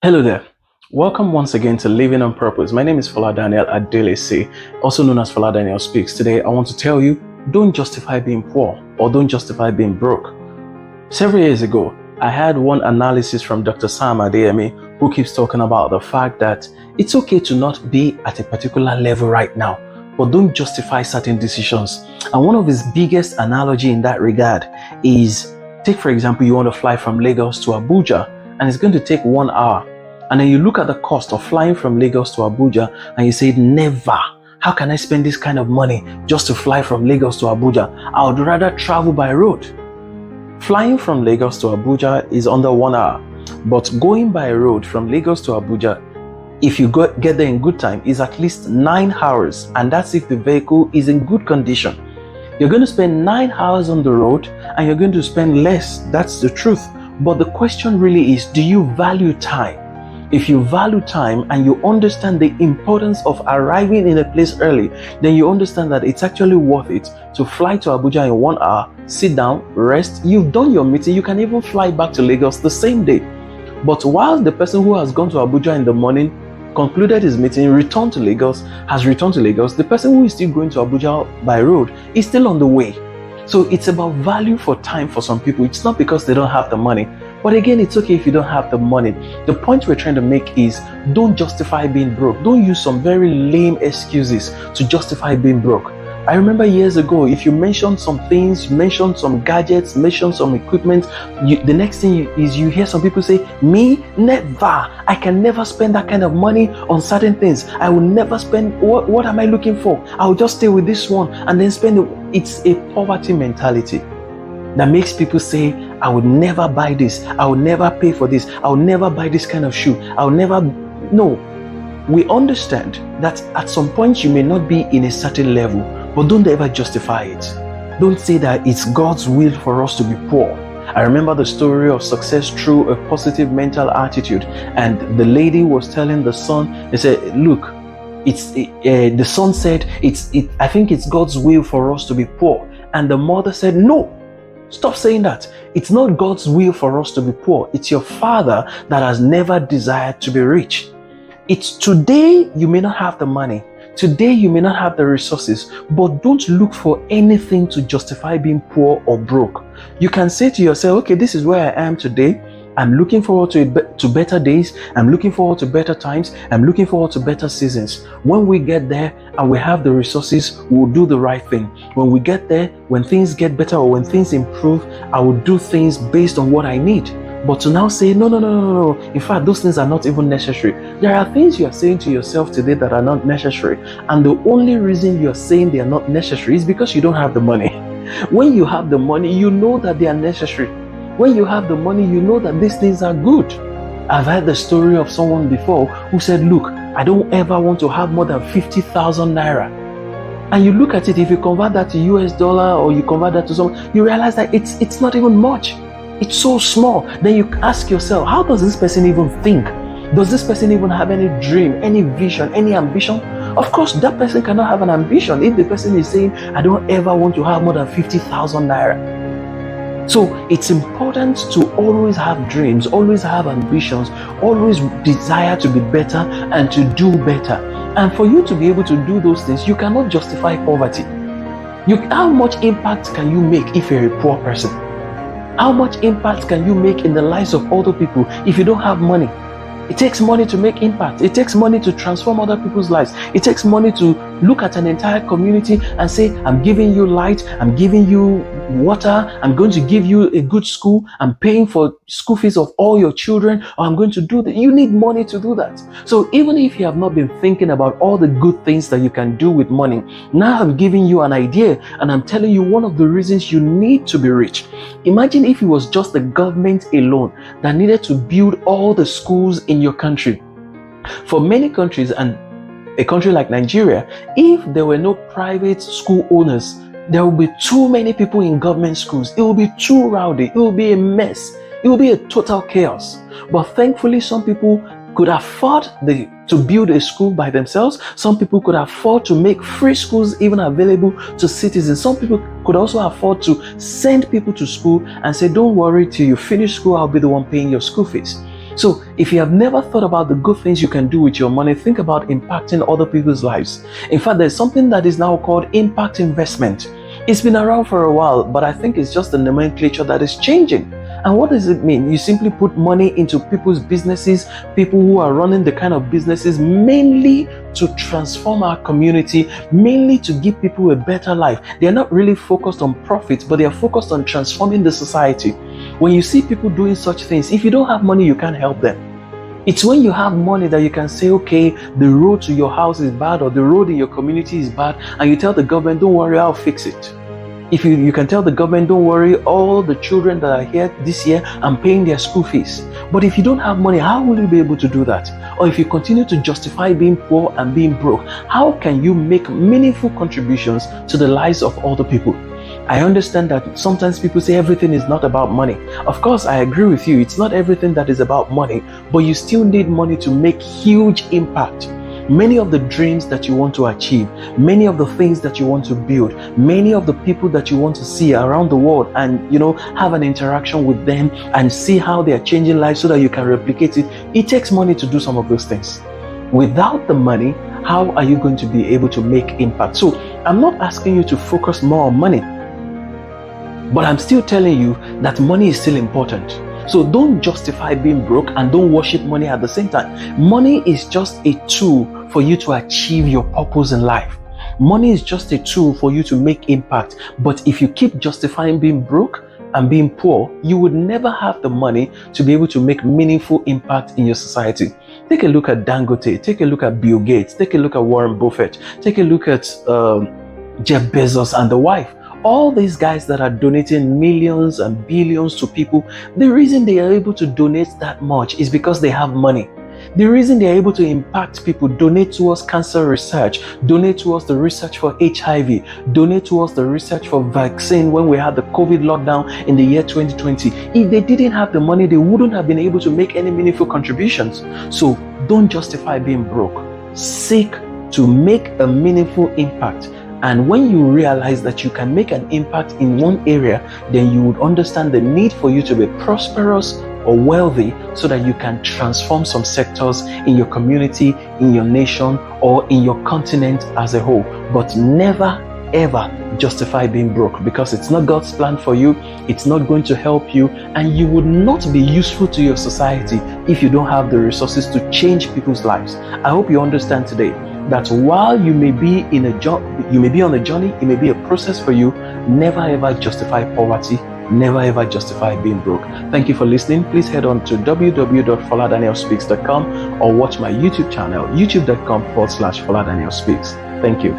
Hello there. Welcome once again to Living on Purpose. My name is Fola Daniel Adelesi, also known as Fola Daniel Speaks. Today, I want to tell you, don't justify being poor or don't justify being broke. Several years ago, I had one analysis from Dr. Sam Adeyemi, who keeps talking about the fact that it's okay to not be at a particular level right now, but don't justify certain decisions. And one of his biggest analogy in that regard is, take for example, you want to fly from Lagos to Abuja, and it's going to take 1 hour. And then you look at the cost of flying from Lagos to Abuja and you say, never. How can I spend this kind of money just to fly from Lagos to Abuja? I would rather travel by road. Flying from Lagos to Abuja is under 1 hour, but going by road from Lagos to Abuja, if you get there in good time, is at least 9 hours, and that's if the vehicle is in good condition. You're going to spend 9 hours on the road and you're going to spend less. That's the truth. But the question really is, do you value time? If you value time and you understand the importance of arriving in a place early, then you understand that it's actually worth it to fly to Abuja in 1 hour, sit down, rest. You've done your meeting. You can even fly back to Lagos the same day. But while the person who has gone to Abuja in the morning, concluded his meeting, has returned to Lagos, the person who is still going to Abuja by road is still on the way. So it's about value for time for some people. It's not because they don't have the money. But again, it's okay if you don't have the money. The point we're trying to make is, don't justify being broke. Don't use some very lame excuses to justify being broke. I remember years ago, if you mention some things, mention some gadgets, mention some equipment, the next thing is you hear some people say, me, never. I can never spend that kind of money on certain things. I will never spend, what am I looking for? I'll just stay with this one and then spend it. It's a poverty mentality that makes people say, I would never buy this, I would never pay for this, I would never buy this kind of shoe, I would never. No, we understand that at some point you may not be in a certain level, but don't ever justify it. Don't say that it's God's will for us to be poor. I remember the story of success through a positive mental attitude, and the lady was telling the son, they said, look, the son said, I think it's God's will for us to be poor. And the mother said, no, stop saying that. It's not God's will for us to be poor. It's your father that has never desired to be rich. It's today you may not have the money. Today you may not have the resources, but don't look for anything to justify being poor or broke. You can say to yourself, okay, this is where I am today. I'm looking forward to better days. I'm looking forward to better times. I'm looking forward to better seasons. When we get there and we have the resources, we'll do the right thing. When we get there, when things get better or when things improve, I will do things based on what I need. But to now say, no. In fact, those things are not even necessary. There are things you are saying to yourself today that are not necessary. And the only reason you are saying they are not necessary is because you don't have the money. When you have the money, you know that they are necessary. When you have the money, you know that these things are good. I've heard the story of someone before who said, look, I don't ever want to have more than 50,000 naira. And you look at it, if you convert that to US dollar or you convert that to something, you realize that it's not even much. It's so small. Then you ask yourself, how does this person even think? Does this person even have any dream, any vision, any ambition? Of course, that person cannot have an ambition if the person is saying, I don't ever want to have more than 50,000 naira. So it's important to always have dreams, always have ambitions, always desire to be better and to do better. And for you to be able to do those things, you cannot justify poverty. How much impact can you make if you're a poor person? How much impact can you make in the lives of other people if you don't have money? It takes money to make impact. It takes money to transform other people's lives. It takes money to look at an entire community and say, I'm giving you light, I'm giving you water, I'm going to give you a good school, I'm paying for school fees of all your children, or I'm going to do that. You need money to do that. So even if you have not been thinking about all the good things that you can do with money, now I'm giving you an idea and I'm telling you one of the reasons you need to be rich. Imagine if it was just the government alone that needed to build all the schools in your country. For many countries, and a country like Nigeria, if there were no private school owners, there will be too many people in government schools. It will be too rowdy. It will be a mess. It will be a total chaos. But thankfully, some people could afford to build a school by themselves. Some people could afford to make free schools even available to citizens. Some people could also afford to send people to school and say, don't worry, till you finish school, I'll be the one paying your school fees. So if you have never thought about the good things you can do with your money, think about impacting other people's lives. In fact, there's something that is now called impact investment. It's been around for a while, but I think it's just the nomenclature that is changing. And what does it mean? You simply put money into people's businesses, people who are running the kind of businesses mainly to transform our community, mainly to give people a better life. They're not really focused on profit, but they are focused on transforming the society. When you see people doing such things, if you don't have money, you can't help them. It's when you have money that you can say, okay, the road to your house is bad or the road in your community is bad, and you tell the government, don't worry, I'll fix it. If you can tell the government, don't worry, all the children that are here this year, I'm paying their school fees. But if you don't have money, how will you be able to do that? Or if you continue to justify being poor and being broke, how can you make meaningful contributions to the lives of other people? I understand that sometimes people say everything is not about money. Of course, I agree with you. It's not everything that is about money, but you still need money to make huge impact. Many of the dreams that you want to achieve, many of the things that you want to build, many of the people that you want to see around the world and, have an interaction with them and see how they are changing lives so that you can replicate it. It takes money to do some of those things. Without the money, how are you going to be able to make impact? So I'm not asking you to focus more on money, but I'm still telling you that money is still important. So don't justify being broke and don't worship money at the same time. Money is just a tool for you to achieve your purpose in life. Money is just a tool for you to make impact. But if you keep justifying being broke and being poor, you would never have the money to be able to make meaningful impact in your society. Take a look at Dangote, take a look at Bill Gates, take a look at Warren Buffett, take a look at Jeff Bezos and the wife. All these guys that are donating millions and billions to people, the reason they are able to donate that much is because they have money. The reason they are able to impact people, donate towards cancer research, donate towards the research for HIV, donate towards the research for vaccine when we had the COVID lockdown in the year 2020. If they didn't have the money, they wouldn't have been able to make any meaningful contributions. So don't justify being broke. Seek to make a meaningful impact. And when you realize that you can make an impact in one area, then you would understand the need for you to be prosperous or wealthy so that you can transform some sectors in your community, in your nation, or in your continent as a whole. But never, ever justify being broke, because it's not God's plan for you, it's not going to help you, and you would not be useful to your society if you don't have the resources to change people's lives. I hope you understand today that while you may be in a job, you may be on a journey, it may be a process for you, never ever justify poverty, never ever justify being broke. Thank you for listening. Please head on to www.foladanielspeaks.com or watch my YouTube channel, youtube.com/Fola Daniel Speaks. Thank you.